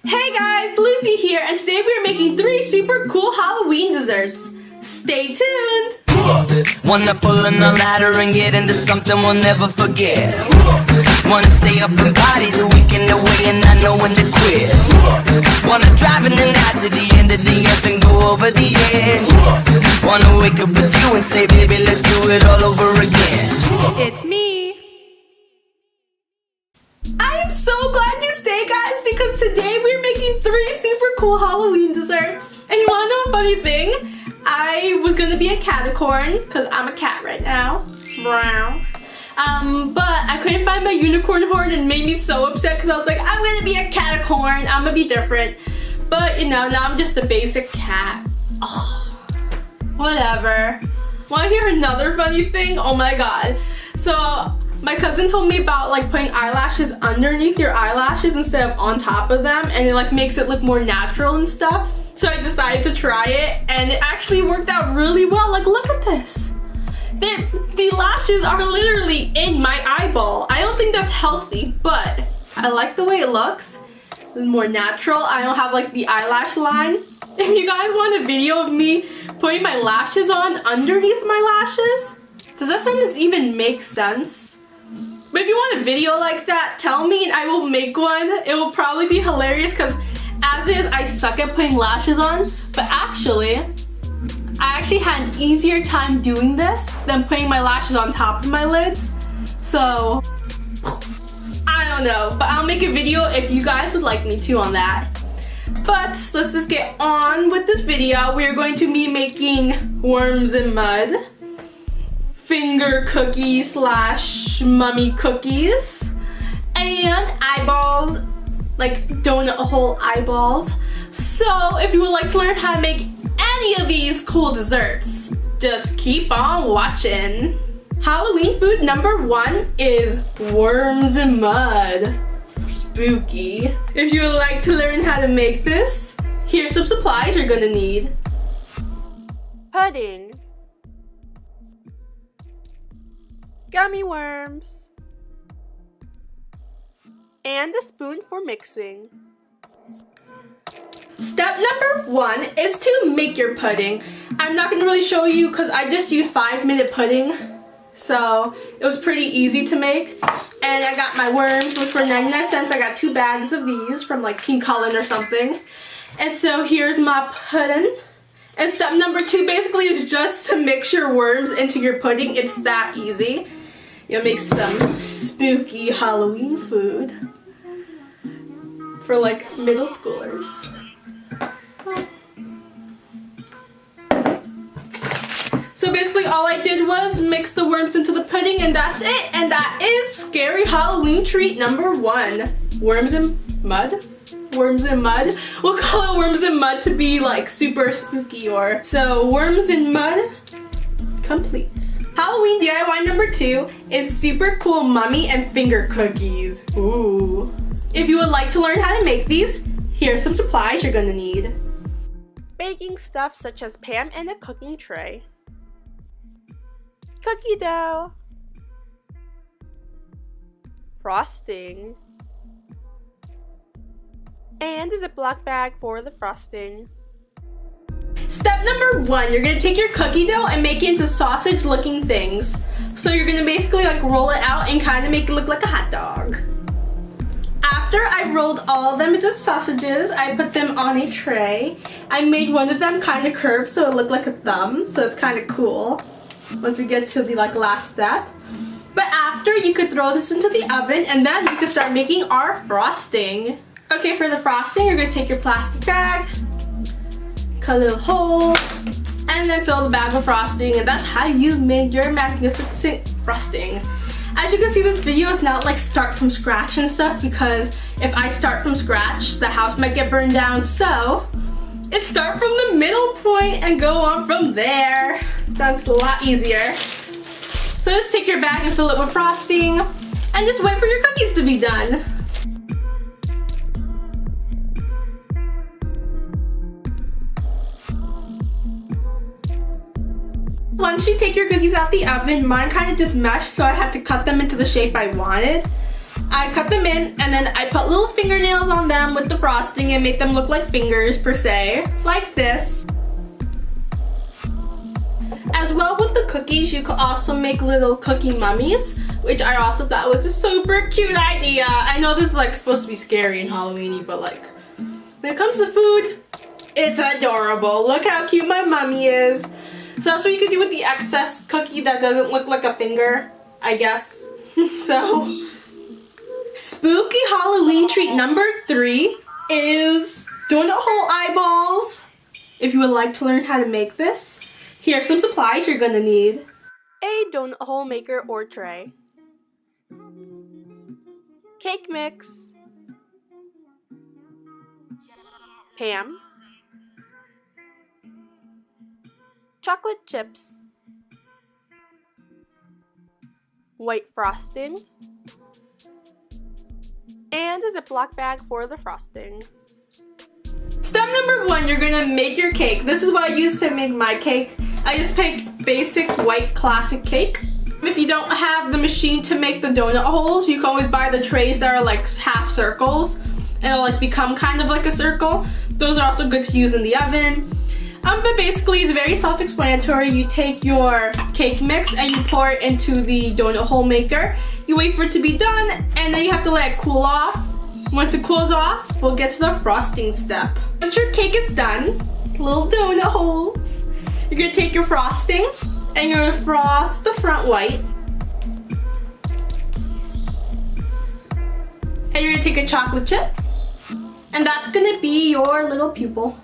Hey guys, Lucy here, and today we are making 3 super cool Halloween desserts. Stay tuned! Wanna pull on the ladder and get into something we'll never forget. Wanna stay up and party the weekend away and not know when to quit. Wanna drive in the night to the end of the earth and go over the edge. Wanna wake up with you and say, baby, let's do it all over again. It's me! I am so glad you stayed, guys, because today we're making 3 super cool Halloween desserts. And you wanna know a funny thing? I was gonna be a catacorn, because I'm a cat right now. Meow. But I couldn't find my unicorn horn and it made me so upset because I was like, I'm gonna be a catacorn, I'm gonna be different. But you know, now I'm just a basic cat. Oh, whatever. Wanna hear another funny thing? Oh my god. So, my cousin told me about like putting eyelashes underneath your eyelashes instead of on top of them, and it like makes it look more natural and stuff. So I decided to try it and it actually worked out really well. Like, look at this. The lashes are literally in my eyeball. I don't think that's healthy, but I like the way it looks. It's more natural. I don't have like the eyelash line. If you guys want a video of me putting my lashes on underneath my lashes, does that sentence even make sense? But if you want a video like that, tell me and I will make one. It will probably be hilarious because as is, I suck at putting lashes on. But actually, I actually had an easier time doing this than putting my lashes on top of my lids. So, I don't know. But I'll make a video if you guys would like me to on that. But let's just get on with this video. We're going to be making worms in mud, finger cookies slash mummy cookies, and eyeballs, like donut hole eyeballs. So if you would like to learn how to make any of these cool desserts, just keep on watching. Halloween food number 1 is worms in mud. Spooky. If you would like to learn how to make this, here's some supplies you're gonna need. Pudding, gummy worms, and a spoon for mixing. Step number 1 is to make your pudding. I'm not going to really show you because I just used 5-minute pudding, so it was pretty easy to make. And I got my worms, which were 99 cents. I got 2 bags of these from like King Cullen or something. And so here's my pudding. And step number 2 basically is just to mix your worms into your pudding. It's that easy. You'll make some spooky Halloween food for like middle schoolers. So basically all I did was mix the worms into the pudding and that's it. And that is scary Halloween treat number 1. Worms in mud? Worms in mud? We'll call it worms in mud to be like super spooky or so. Worms in mud, complete. Halloween DIY number 2 is super cool mummy and finger cookies. Ooh. If you would like to learn how to make these, here's some supplies you're gonna need. Baking stuff such as pan and a cooking tray. Cookie dough. Frosting. And a Ziploc bag for the frosting. Step number 1, you're gonna take your cookie dough and make it into sausage looking things. So you're gonna basically like roll it out and kind of make it look like a hot dog. After I rolled all of them into sausages, I put them on a tray. I made one of them kind of curved so it looked like a thumb, so it's kind of cool once we get to the like last step. But after, you could throw this into the oven and then we could start making our frosting. Okay, for the frosting, you're gonna take your plastic bag, cut a little hole, and then fill the bag with frosting, and that's how you made your magnificent frosting. As you can see, this video is not like start from scratch and stuff, because if I start from scratch, the house might get burned down, so it's start from the middle point and go on from there. That's a lot easier. So just take your bag and fill it with frosting, and just wait for your cookies to be done. Once you take your cookies out the oven, mine kind of just meshed, so I had to cut them into the shape I wanted. I cut them in and then I put little fingernails on them with the frosting and make them look like fingers per se, like this. As well with the cookies, you could also make little cookie mummies, which I also thought was a super cute idea. I know this is like supposed to be scary and Halloween-y, but like when it comes to food, it's adorable. Look how cute my mummy is. So that's what you could do with the excess cookie that doesn't look like a finger, I guess. So, spooky Halloween treat number 3 is donut hole eyeballs. If you would like to learn how to make this, here are some supplies you're gonna need. A donut hole maker or tray. Cake mix. Pan. Chocolate chips. White frosting. And a Ziploc bag for the frosting. Step number 1, you're gonna make your cake. This is what I use to make my cake. I just picked basic white classic cake. If you don't have the machine to make the donut holes, you can always buy the trays that are like half circles and it'll like become kind of like a circle. Those are also good to use in the oven. But basically it's very self-explanatory. You take your cake mix and you pour it into the donut hole maker. You wait for it to be done and then you have to let it cool off. Once it cools off, we'll get to the frosting step. Once your cake is done, little donut holes, you're gonna take your frosting and you're gonna frost the front white. And you're gonna take a chocolate chip and that's gonna be your little pupil.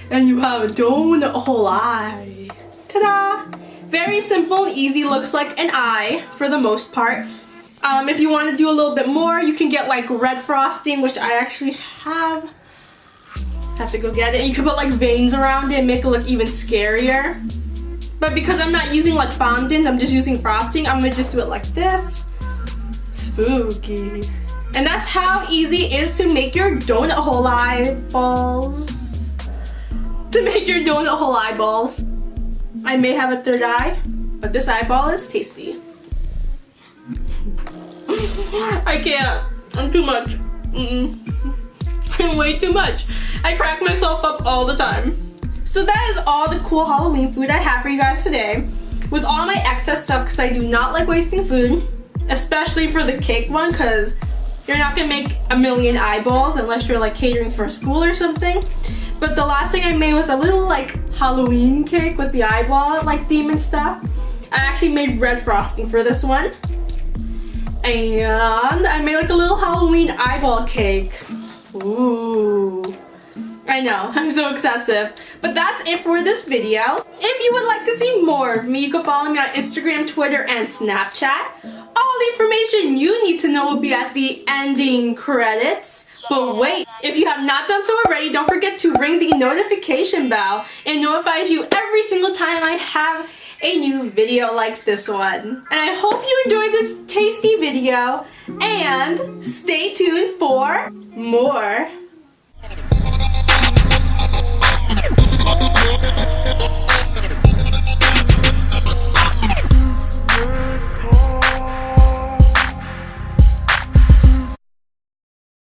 And you have a donut hole eye. Ta-da! Very simple, easy, looks like an eye for the most part. If you want to do a little bit more, you can get like red frosting, which I actually have. Have to go get it. You can put like veins around it and make it look even scarier. But because I'm not using like fondant, I'm just using frosting, I'm gonna just do it like this. Spooky. And that's how easy it is to make your donut hole eyeballs. To make your donut hole eyeballs. I may have a third eye, but this eyeball is tasty. I can't. I'm too much. I'm way too much. I crack myself up all the time. So that is all the cool Halloween food I have for you guys today. With all my excess stuff, because I do not like wasting food, especially for the cake one, because you're not gonna make a million eyeballs unless you're like catering for a school or something. But the last thing I made was a little like Halloween cake with the eyeball like theme and stuff. I actually made red frosting for this one. And I made like a little Halloween eyeball cake. Ooh. I know, I'm so excessive. But that's it for this video. If you would like to see more of me, you can follow me on Instagram, Twitter, and Snapchat. All the information you need to know will be at the ending credits. But wait, if you have not done so already, don't forget to ring the notification bell. It notifies you every single time I have a new video like this one. And I hope you enjoyed this tasty video and stay tuned for more.